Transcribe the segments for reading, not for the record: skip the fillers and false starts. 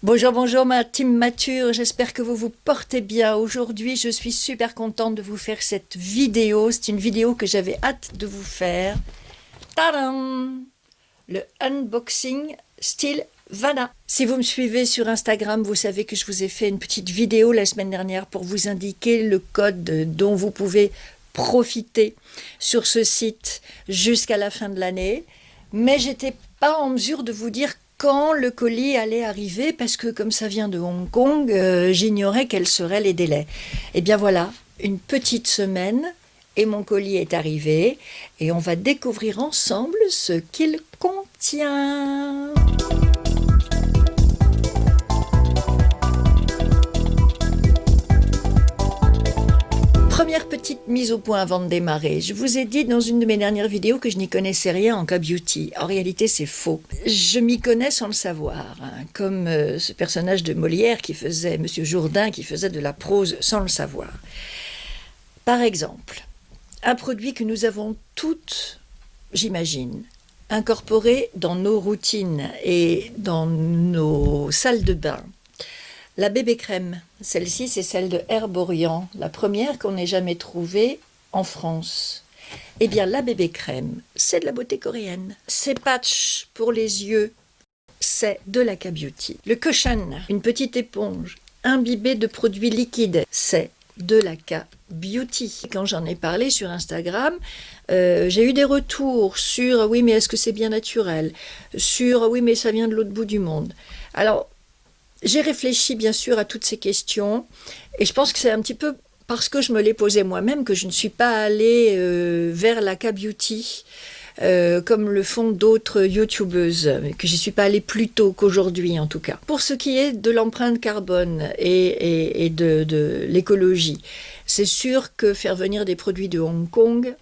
Bonjour, bonjour ma team mature, j'espère que vous vous portez bien. Aujourd'hui, je suis super contente de vous faire cette vidéo. C'est une vidéo que j'avais hâte de vous faire. Tadam! Le unboxing style Vana. Si vous me suivez sur Instagram, vous savez que je vous ai fait une petite vidéo la semaine dernière pour vous indiquer le code dont vous pouvez profiter sur ce site jusqu'à la fin de l'année. Mais j'étais pas en mesure de vous dire quand le colis allait arriver, parce que comme ça vient de Hong Kong, j'ignorais quels seraient les délais. Et bien voilà, une petite semaine, et mon colis est arrivé, et on va découvrir ensemble ce qu'il contient. Première petite mise au point avant de démarrer. Je vous ai dit dans une de mes dernières vidéos que je n'y connaissais rien en K-beauty. En réalité, c'est faux. Je m'y connais sans le savoir, hein, comme ce personnage de Molière qui faisait, Monsieur Jourdain, qui faisait de la prose sans le savoir. Par exemple, un produit que nous avons toutes, j'imagine, incorporé dans nos routines et dans nos salles de bain. La bébé crème, celle-ci c'est celle de Herborian, la première qu'on n'ait jamais trouvée en France. Eh bien la bébé crème, c'est de la beauté coréenne. Ces patchs pour les yeux, c'est de la K-beauty. Le cushion, une petite éponge imbibée de produits liquides, c'est de la K-beauty. Quand j'en ai parlé sur Instagram, j'ai eu des retours sur oui mais est-ce que c'est bien naturel, sur oui mais ça vient de l'autre bout du monde. Alors j'ai réfléchi bien sûr à toutes ces questions et je pense que c'est un petit peu parce que je me les posais moi-même que je ne suis pas allée vers la K-beauty comme le font d'autres youtubeuses, que j'y suis pas allée plus tôt qu'aujourd'hui en tout cas. Pour ce qui est de l'empreinte carbone et de l'écologie, c'est sûr que faire venir des produits de Hong Kong,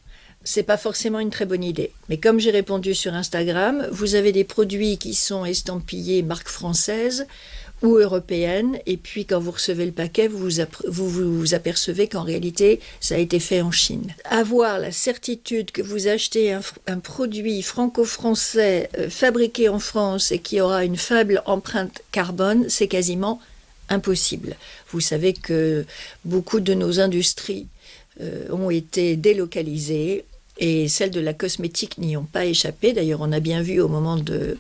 c'est pas forcément une très bonne idée. Mais comme j'ai répondu sur Instagram, vous avez des produits qui sont estampillés marque française ou européenne, et puis quand vous recevez le paquet, vous apercevez qu'en réalité, ça a été fait en Chine. Avoir la certitude que vous achetez un produit franco-français fabriqué en France et qui aura une faible empreinte carbone, c'est quasiment impossible. Vous savez que beaucoup de nos industries ont été délocalisées, et celles de la cosmétique n'y ont pas échappé. D'ailleurs, on a bien vu au moment de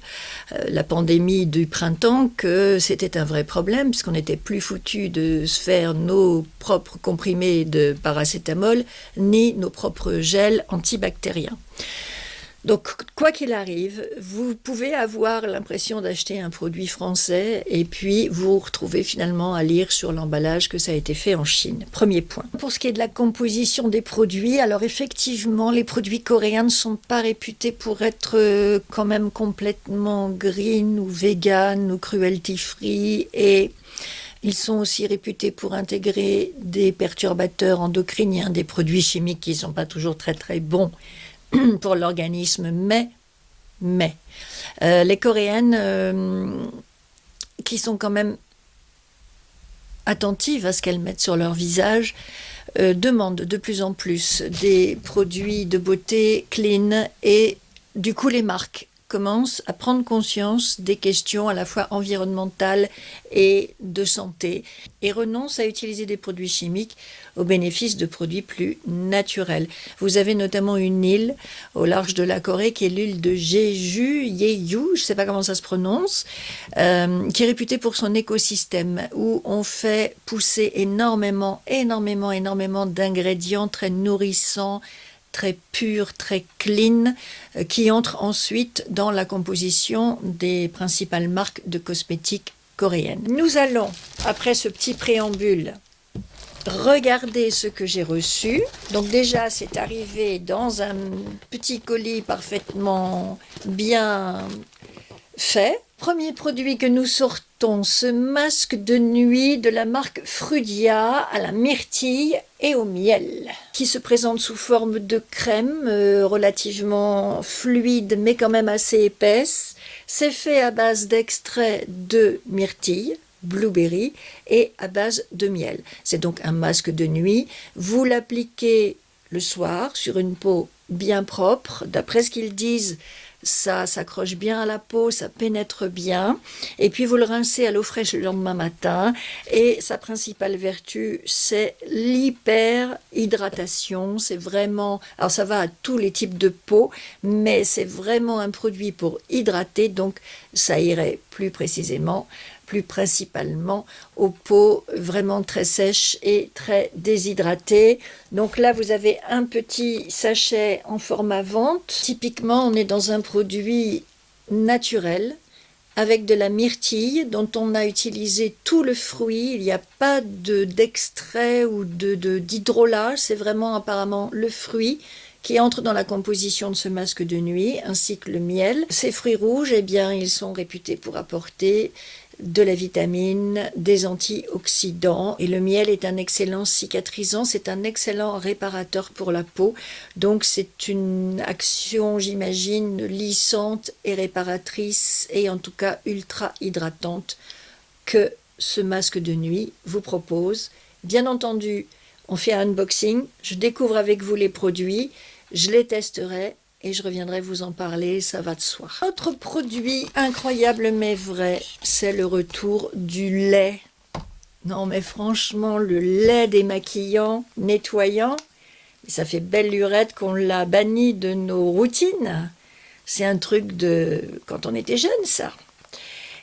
la pandémie du printemps que c'était un vrai problème, puisqu'on n'était plus foutu de se faire nos propres comprimés de paracétamol, ni nos propres gels antibactériens. Donc, quoi qu'il arrive, vous pouvez avoir l'impression d'acheter un produit français et puis vous retrouvez finalement à lire sur l'emballage que ça a été fait en Chine. Premier point. Pour ce qui est de la composition des produits, alors effectivement, les produits coréens ne sont pas réputés pour être quand même complètement green ou vegan ou cruelty-free, et ils sont aussi réputés pour intégrer des perturbateurs endocriniens, des produits chimiques qui ne sont pas toujours très très bons pour l'organisme, mais les Coréennes qui sont quand même attentives à ce qu'elles mettent sur leur visage demandent de plus en plus des produits de beauté clean, et du coup les marques commencent à prendre conscience des questions à la fois environnementales et de santé et renoncent à utiliser des produits chimiques au bénéfice de produits plus naturels. Vous avez notamment une île au large de la Corée qui est l'île de Jeju, je ne sais pas comment ça se prononce, qui est réputée pour son écosystème où on fait pousser énormément d'ingrédients très nourrissants, très pur, très clean, qui entre ensuite dans la composition des principales marques de cosmétiques coréennes. Nous allons, après ce petit préambule, regarder ce que j'ai reçu. Donc déjà, c'est arrivé dans un petit colis parfaitement bien fait. Premier produit que nous sortons, ce masque de nuit de la marque Frudia à la myrtille et au miel, qui se présente sous forme de crème relativement fluide mais quand même assez épaisse. C'est fait à base d'extrait de myrtille, blueberry, et à base de miel. C'est donc un masque de nuit. Vous l'appliquez le soir sur une peau bien propre. D'après ce qu'ils disent, ça s'accroche bien à la peau, ça pénètre bien. Et puis vous le rincez à l'eau fraîche le lendemain matin. Et sa principale vertu, c'est l'hyperhydratation. C'est vraiment, alors ça va à tous les types de peau, mais c'est vraiment un produit pour hydrater. Donc ça irait plus précisément, plus principalement aux peaux vraiment très sèches et très déshydratées. Donc là, vous avez un petit sachet en format vente. Typiquement, on est dans un produit naturel avec de la myrtille dont on a utilisé tout le fruit. Il n'y a pas d'extrait ou d'hydrolat. C'est vraiment apparemment le fruit qui entre dans la composition de ce masque de nuit, ainsi que le miel. Ces fruits rouges, eh bien, ils sont réputés pour apporter de la vitamine, des antioxydants, et le miel est un excellent cicatrisant, c'est un excellent réparateur pour la peau, donc c'est une action, j'imagine, lissante et réparatrice, et en tout cas ultra hydratante, que ce masque de nuit vous propose. Bien entendu, on fait un unboxing, je découvre avec vous les produits, je les testerai, et je reviendrai vous en parler, ça va de soi. Autre produit incroyable mais vrai, c'est le retour du lait. Non mais franchement, le lait démaquillant, nettoyant, ça fait belle lurette qu'on l'a banni de nos routines. C'est un truc de quand on était jeune, ça.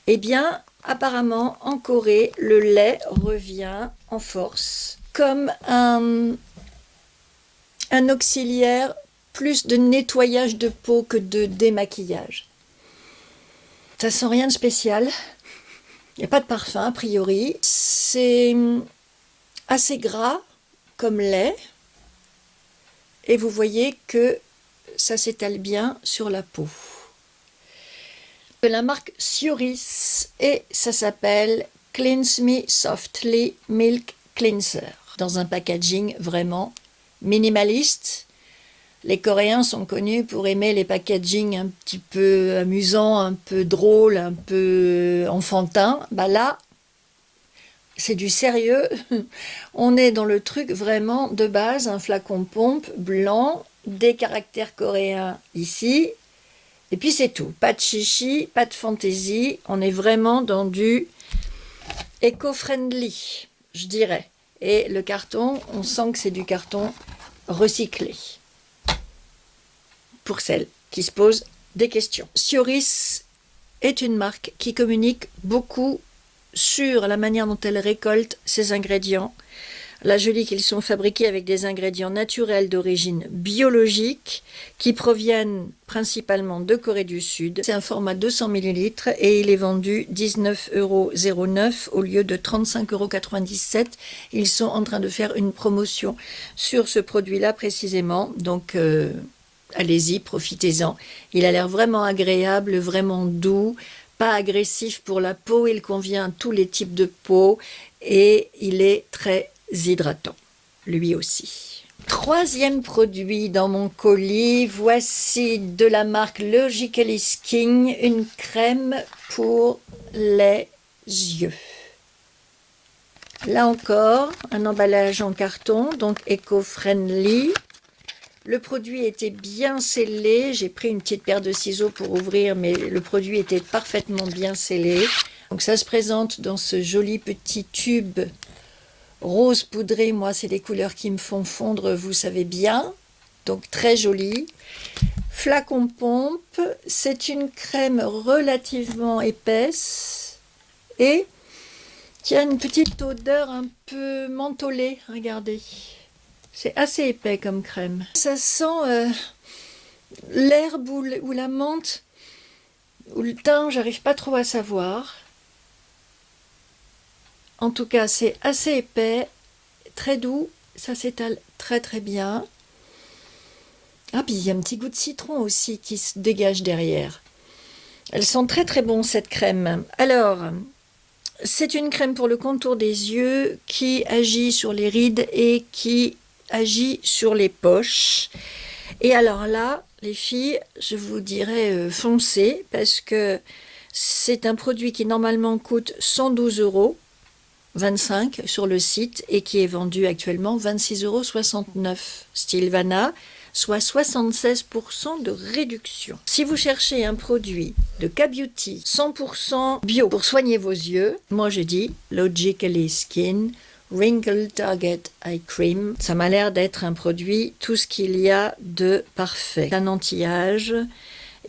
Eh bien, apparemment, en Corée, le lait revient en force comme un auxiliaire plus de nettoyage de peau que de démaquillage. Ça sent rien de spécial. Il n'y a pas de parfum a priori. C'est assez gras comme lait. Et vous voyez que ça s'étale bien sur la peau. De la marque Sioris et ça s'appelle Cleanse Me Softly Milk Cleanser. Dans un packaging vraiment minimaliste. Les Coréens sont connus pour aimer les packaging un petit peu amusants, un peu drôles, un peu enfantins. Bah là, c'est du sérieux. On est dans le truc vraiment de base, un flacon pompe blanc, des caractères coréens ici, et puis c'est tout. Pas de chichi, pas de fantaisie. On est vraiment dans du éco-friendly, je dirais. Et le carton, on sent que c'est du carton recyclé. Pour celles qui se posent des questions. Sioris est une marque qui communique beaucoup sur la manière dont elle récolte ses ingrédients. Là, je lis qu'ils sont fabriqués avec des ingrédients naturels d'origine biologique qui proviennent principalement de Corée du Sud. C'est un format 200 ml et il est vendu 19,09 € au lieu de 35,97 €. Ils sont en train de faire une promotion sur ce produit-là précisément. Donc, allez-y, profitez-en. Il a l'air vraiment agréable, vraiment doux, pas agressif pour la peau. Il convient à tous les types de peau et il est très hydratant, lui aussi. Troisième produit dans mon colis, voici de la marque Logically Skin, une crème pour les yeux. Là encore, un emballage en carton, donc éco-friendly. Le produit était bien scellé, j'ai pris une petite paire de ciseaux pour ouvrir, mais le produit était parfaitement bien scellé. Donc ça se présente dans ce joli petit tube rose poudré, moi c'est les couleurs qui me font fondre, vous savez bien, donc très joli. Flacon pompe, c'est une crème relativement épaisse et qui a une petite odeur un peu mentholée, regardez. C'est assez épais comme crème. Ça sent l'herbe ou la menthe ou le thym, j'arrive pas trop à savoir. En tout cas, c'est assez épais, très doux, ça s'étale très très bien. Ah, puis il y a un petit goût de citron aussi qui se dégage derrière. Elles sont très très bonnes, cette crème. Alors, c'est une crème pour le contour des yeux qui agit sur les rides et qui agit sur les poches. Et alors là, les filles, je vous dirais foncez parce que c'est un produit qui normalement coûte 112,25 € sur le site et qui est vendu actuellement 26,69 € style Vana, soit 76% de réduction. Si vous cherchez un produit de K-Beauty 100% bio pour soigner vos yeux, moi je dis Logically Skin Wrinkle Target Eye Cream. Ça m'a l'air d'être un produit, tout ce qu'il y a de parfait. Un anti-âge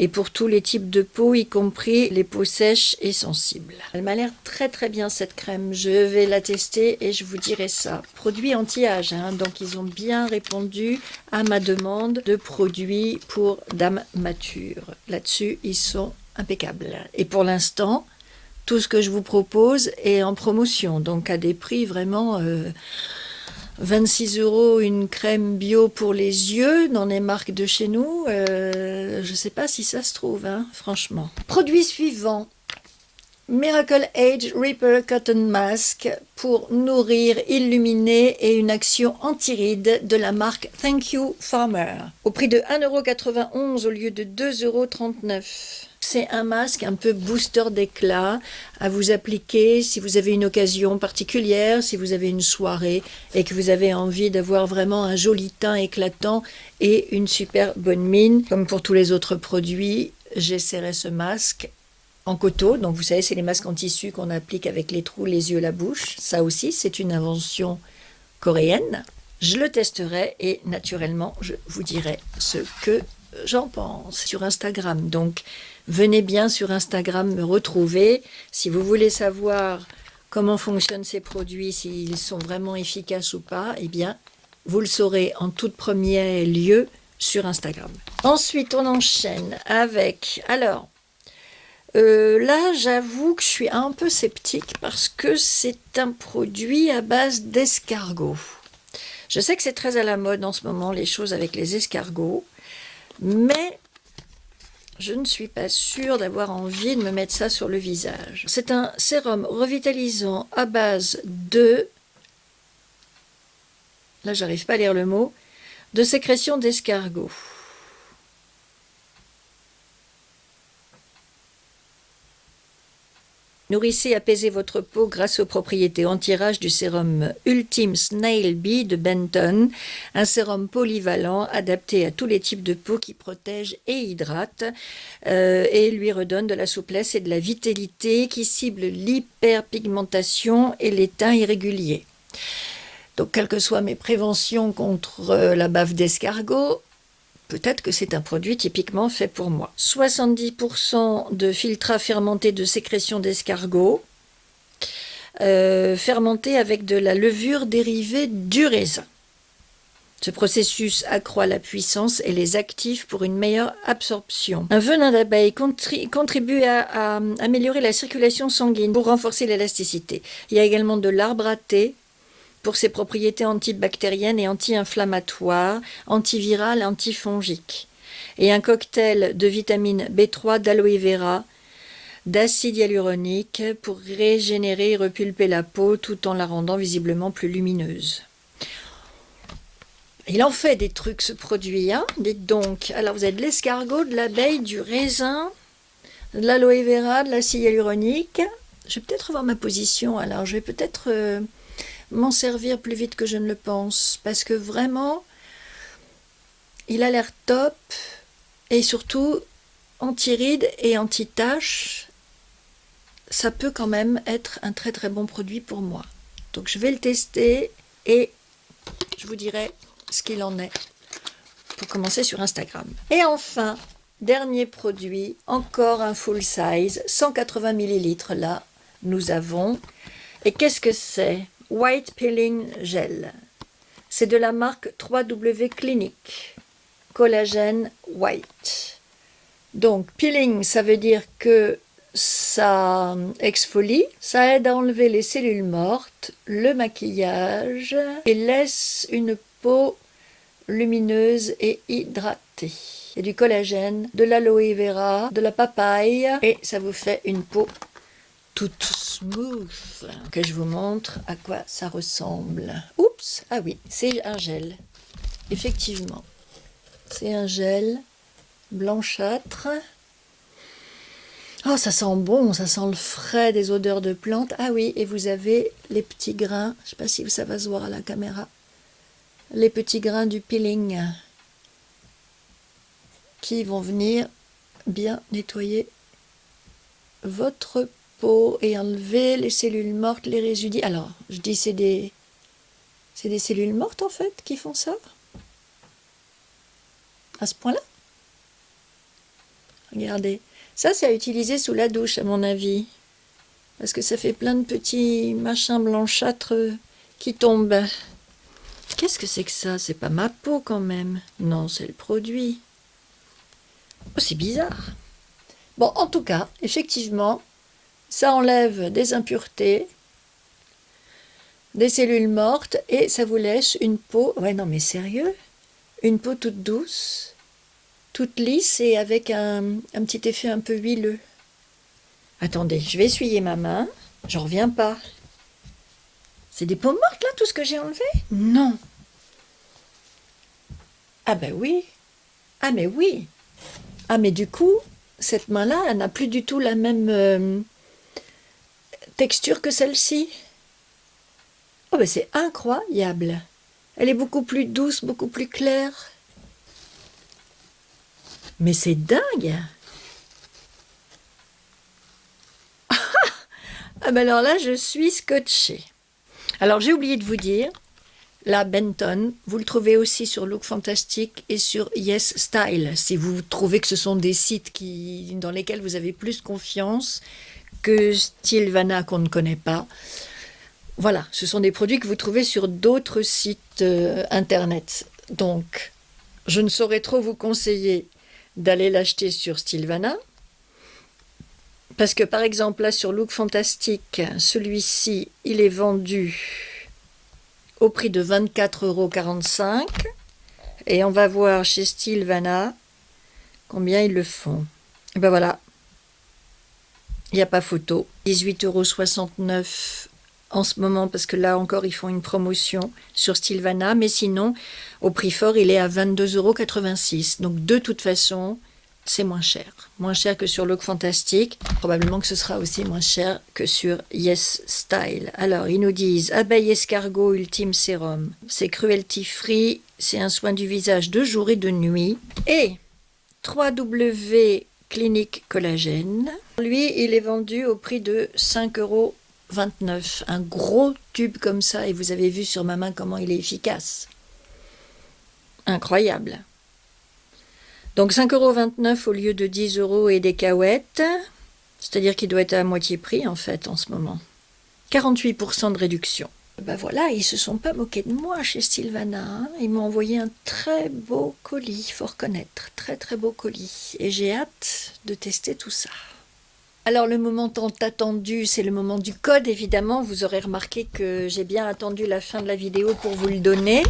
et pour tous les types de peau, y compris les peaux sèches et sensibles. Elle m'a l'air très très bien cette crème. Je vais la tester et je vous dirai ça. Produit anti-âge, hein, donc ils ont bien répondu à ma demande de produits pour dames matures. Là-dessus, ils sont impeccables. Et pour l'instant, tout ce que je vous propose est en promotion, donc à des prix vraiment 26 € une crème bio pour les yeux dans les marques de chez nous. Je ne sais pas si ça se trouve, hein, franchement. Produit suivant, Miracle Age Repair Cotton Mask pour nourrir, illuminer et une action anti-rides de la marque Thank You Farmer. Au prix de 1,91 € au lieu de 2,39 €. C'est un masque un peu booster d'éclat à vous appliquer si vous avez une occasion particulière, si vous avez une soirée et que vous avez envie d'avoir vraiment un joli teint éclatant et une super bonne mine. Comme pour tous les autres produits, j'essaierai ce masque en coton. Donc vous savez, c'est les masques en tissu qu'on applique avec les trous, les yeux, la bouche. Ça aussi, c'est une invention coréenne. Je le testerai et naturellement, je vous dirai ce que j'en pense sur Instagram. Donc, venez bien sur Instagram me retrouver. Si vous voulez savoir comment fonctionnent ces produits, s'ils sont vraiment efficaces ou pas, eh bien, vous le saurez en tout premier lieu sur Instagram. Ensuite, on enchaîne avec... Alors, là, j'avoue que je suis un peu sceptique parce que c'est un produit à base d'escargot. Je sais que c'est très à la mode en ce moment, les choses avec les escargots, mais je ne suis pas sûre d'avoir envie de me mettre ça sur le visage. C'est un sérum revitalisant à base de... Là, j'arrive pas à lire le mot. De sécrétion d'escargot. Nourrissez et apaisez votre peau grâce aux propriétés anti-âge du sérum Ultime Snail Bee de Benton, un sérum polyvalent adapté à tous les types de peau qui protège et hydrate et lui redonne de la souplesse et de la vitalité, qui cible l'hyperpigmentation et les teints irréguliers. Donc, quelles que soient mes préventions contre la bave d'escargot, peut-être que c'est un produit typiquement fait pour moi. 70% de filtrat fermenté de sécrétion d'escargot, fermenté avec de la levure dérivée du raisin. Ce processus accroît la puissance et les actifs pour une meilleure absorption. Un venin d'abeille contribue à améliorer la circulation sanguine pour renforcer l'élasticité. Il y a également de l'arbre à thé, pour ses propriétés antibactériennes et anti-inflammatoires, antivirales, antifongiques. Et un cocktail de vitamine B3, d'aloe vera, d'acide hyaluronique pour régénérer et repulper la peau tout en la rendant visiblement plus lumineuse. Il en fait des trucs ce produit, hein, dites donc. Alors vous avez de l'escargot, de l'abeille, du raisin, de l'aloe vera, de l'acide hyaluronique. Je vais peut-être revoir ma position, alors je vais peut-être... m'en servir plus vite que je ne le pense, parce que vraiment il a l'air top et surtout anti-rides et anti-taches. Ça peut quand même être un très très bon produit pour moi, donc je vais le tester et je vous dirai ce qu'il en est pour commencer sur Instagram. Et enfin, dernier produit, encore un full size, 180 ml là nous avons. Et qu'est-ce que c'est? White Peeling Gel. C'est de la marque 3W Clinic. Collagène White. Donc, peeling, ça veut dire que ça exfolie, ça aide à enlever les cellules mortes, le maquillage et laisse une peau lumineuse et hydratée. Il y a du collagène, de l'aloe vera, de la papaye et ça vous fait une peau toute smooth, que je vous montre à quoi ça ressemble. Oups, ah oui, c'est un gel. Effectivement, c'est un gel blanchâtre. Oh, ça sent bon, ça sent le frais des odeurs de plantes. Ah oui, et vous avez les petits grains, je ne sais pas si ça va se voir à la caméra, les petits grains du peeling. qui vont venir bien nettoyer votre peau et enlever les cellules mortes, les résidus. Alors, je dis c'est des cellules mortes en fait qui font ça? À ce point-là? Regardez. Ça, c'est à utiliser sous la douche, à mon avis. Parce que ça fait plein de petits machins blanchâtres qui tombent. Qu'est-ce que c'est que ça? C'est pas ma peau quand même. Non, c'est le produit. Oh, c'est bizarre. Bon, en tout cas, effectivement, ça enlève des impuretés, des cellules mortes, et ça vous laisse une peau... Ouais, non, mais sérieux? Une peau toute douce, toute lisse et avec un petit effet un peu huileux. Attendez, je vais essuyer ma main. J'en reviens pas. C'est des peaux mortes, là, tout ce que j'ai enlevé? Non. Ah ben oui. Ah mais oui. Ah mais du coup, cette main-là, elle n'a plus du tout la même texture que celle-ci. Oh ben c'est incroyable. Elle est beaucoup plus douce, beaucoup plus claire. Mais c'est dingue. Ah ben alors là, je suis scotchée. Alors j'ai oublié de vous dire, la Benton, vous le trouvez aussi sur Look Fantastic et sur Yes Style, si vous trouvez que ce sont des sites dans lesquels vous avez plus confiance que Stylevana qu'on ne connaît pas. Voilà, ce sont des produits que vous trouvez sur d'autres sites internet. Donc, je ne saurais trop vous conseiller d'aller l'acheter sur Stylevana. Parce que par exemple, là sur Look Fantastic, celui-ci, il est vendu au prix de 24,45 €. Et on va voir chez Stylevana combien ils le font. Et ben voilà, il n'y a pas photo. 18,69 € en ce moment, parce que là encore, ils font une promotion sur Stylevana. Mais sinon, au prix fort, il est à 22,86 €. Donc de toute façon, c'est moins cher. Moins cher que sur Look Fantastic. Probablement que ce sera aussi moins cher que sur Yes Style. Alors, ils nous disent abeille escargot ultime sérum. C'est cruelty free. C'est un soin du visage de jour et de nuit. Et 3W Clinique Collagène. Lui, il est vendu au prix de 5,29 €. Un gros tube comme ça. Et vous avez vu sur ma main comment il est efficace. Incroyable. Donc 5,29 € au lieu de 10 € et des cahuètes, c'est-à-dire qu'il doit être à moitié prix en fait en ce moment. 48% de réduction. Ben voilà, ils se sont pas moqués de moi chez Stylevana. Hein. Ils m'ont envoyé un très beau colis, il faut reconnaître, très très beau colis. Et j'ai hâte de tester tout ça. Alors le moment tant attendu, c'est le moment du code évidemment. Vous aurez remarqué que j'ai bien attendu la fin de la vidéo pour vous le donner.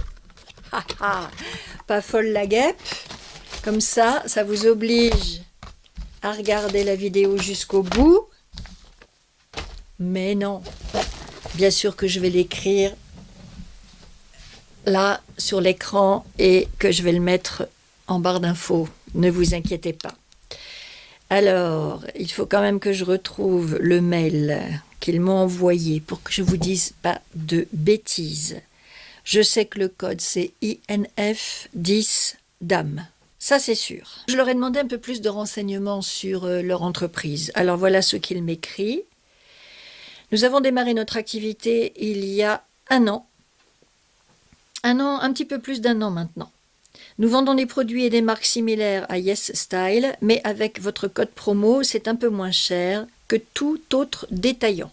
Pas folle la guêpe. Comme ça vous oblige à regarder la vidéo jusqu'au bout. Mais non, bien sûr que je vais l'écrire là sur l'écran et que je vais le mettre en barre d'infos. Ne vous inquiétez pas. Alors, il faut quand même que je retrouve le mail qu'ils m'ont envoyé pour que je vous dise pas de bêtises. Je sais que le code c'est INF 10 DAM. Ça, c'est sûr. Je leur ai demandé un peu plus de renseignements sur leur entreprise. Alors, voilà ce qu'il m'écrit. Nous avons démarré notre activité il y a un an, un petit peu plus d'un an maintenant. Nous vendons des produits et des marques similaires à Yes Style, mais avec votre code promo, c'est un peu moins cher que tout autre détaillant.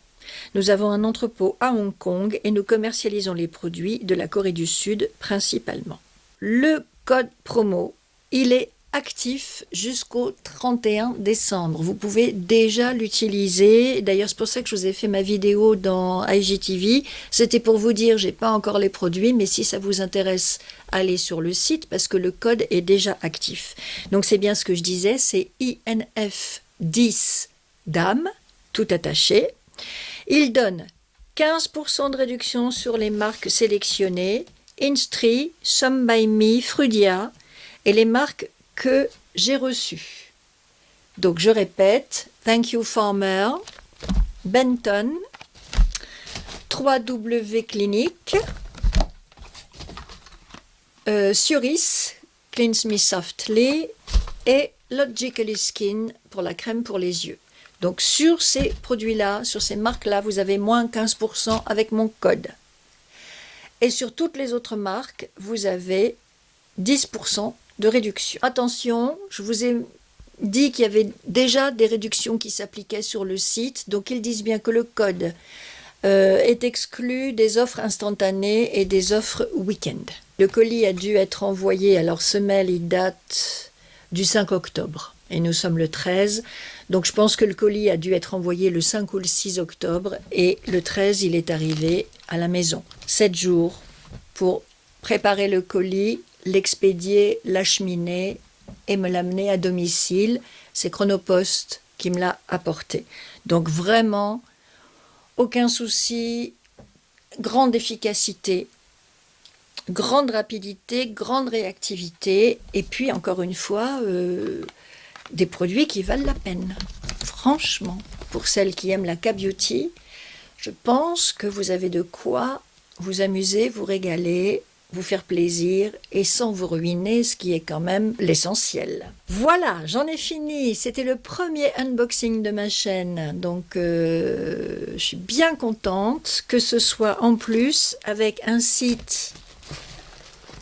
Nous avons un entrepôt à Hong Kong et nous commercialisons les produits de la Corée du Sud principalement. Le code promo, il est actif jusqu'au 31 décembre. Vous pouvez déjà l'utiliser. D'ailleurs, c'est pour ça que je vous ai fait ma vidéo dans IGTV. C'était pour vous dire, j'ai pas encore les produits, mais si ça vous intéresse, allez sur le site parce que le code est déjà actif. Donc, c'est bien ce que je disais, c'est INF 10 DAM, tout attaché. Il donne 15% de réduction sur les marques sélectionnées, Instri, Some by Me, Frudia, et les marques que j'ai reçues. Donc je répète, Thank You Farmer, Benton, 3W Clinique, Suris, Cleanse Me Softly, et Logically Skin pour la crème pour les yeux. Donc sur ces produits-là, sur ces marques-là, vous avez moins 15% avec mon code. Et sur toutes les autres marques, vous avez 10% de réduction. Attention, je vous ai dit qu'il y avait déjà des réductions qui s'appliquaient sur le site, donc ils disent bien que le code est exclu des offres instantanées et des offres week-end. Le colis a dû être envoyé, alors ce mail il date du 5 octobre et nous sommes le 13, donc je pense que le colis a dû être envoyé le 5 ou le 6 octobre et le 13 il est arrivé à la maison. 7 jours pour préparer le colis, l'expédier, l'acheminer et me l'amener à domicile. C'est Chronopost qui me l'a apporté. Donc vraiment, aucun souci, grande efficacité, grande rapidité, grande réactivité, et puis encore une fois, des produits qui valent la peine. Franchement, pour celles qui aiment la K-Beauty, je pense que vous avez de quoi vous amuser, vous régaler, vous faire plaisir et sans vous ruiner, ce qui est quand même l'essentiel. Voilà, j'en ai fini. C'était le premier unboxing de ma chaîne, donc je suis bien contente que ce soit en plus avec un site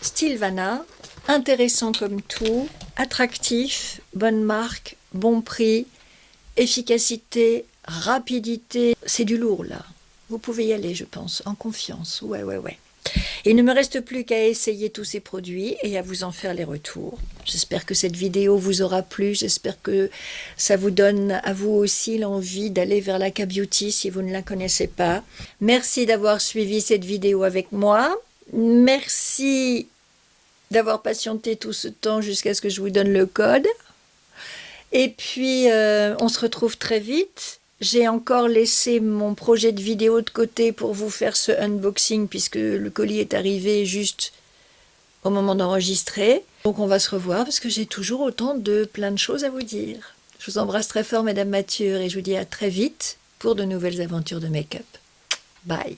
Stylevana, intéressant comme tout, attractif, bonne marque, bon prix, efficacité, rapidité. C'est du lourd là. Vous pouvez y aller, je pense, en confiance. Ouais. Il ne me reste plus qu'à essayer tous ces produits et à vous en faire les retours. J'espère que cette vidéo vous aura plu. J'espère que ça vous donne à vous aussi l'envie d'aller vers la K-Beauty si vous ne la connaissez pas. Merci d'avoir suivi cette vidéo avec moi. Merci d'avoir patienté tout ce temps jusqu'à ce que je vous donne le code. Et puis, on se retrouve très vite. J'ai encore laissé mon projet de vidéo de côté pour vous faire ce unboxing puisque le colis est arrivé juste au moment d'enregistrer. Donc on va se revoir parce que j'ai toujours autant de plein de choses à vous dire. Je vous embrasse très fort, Madame Mathur, et je vous dis à très vite pour de nouvelles aventures de make-up. Bye.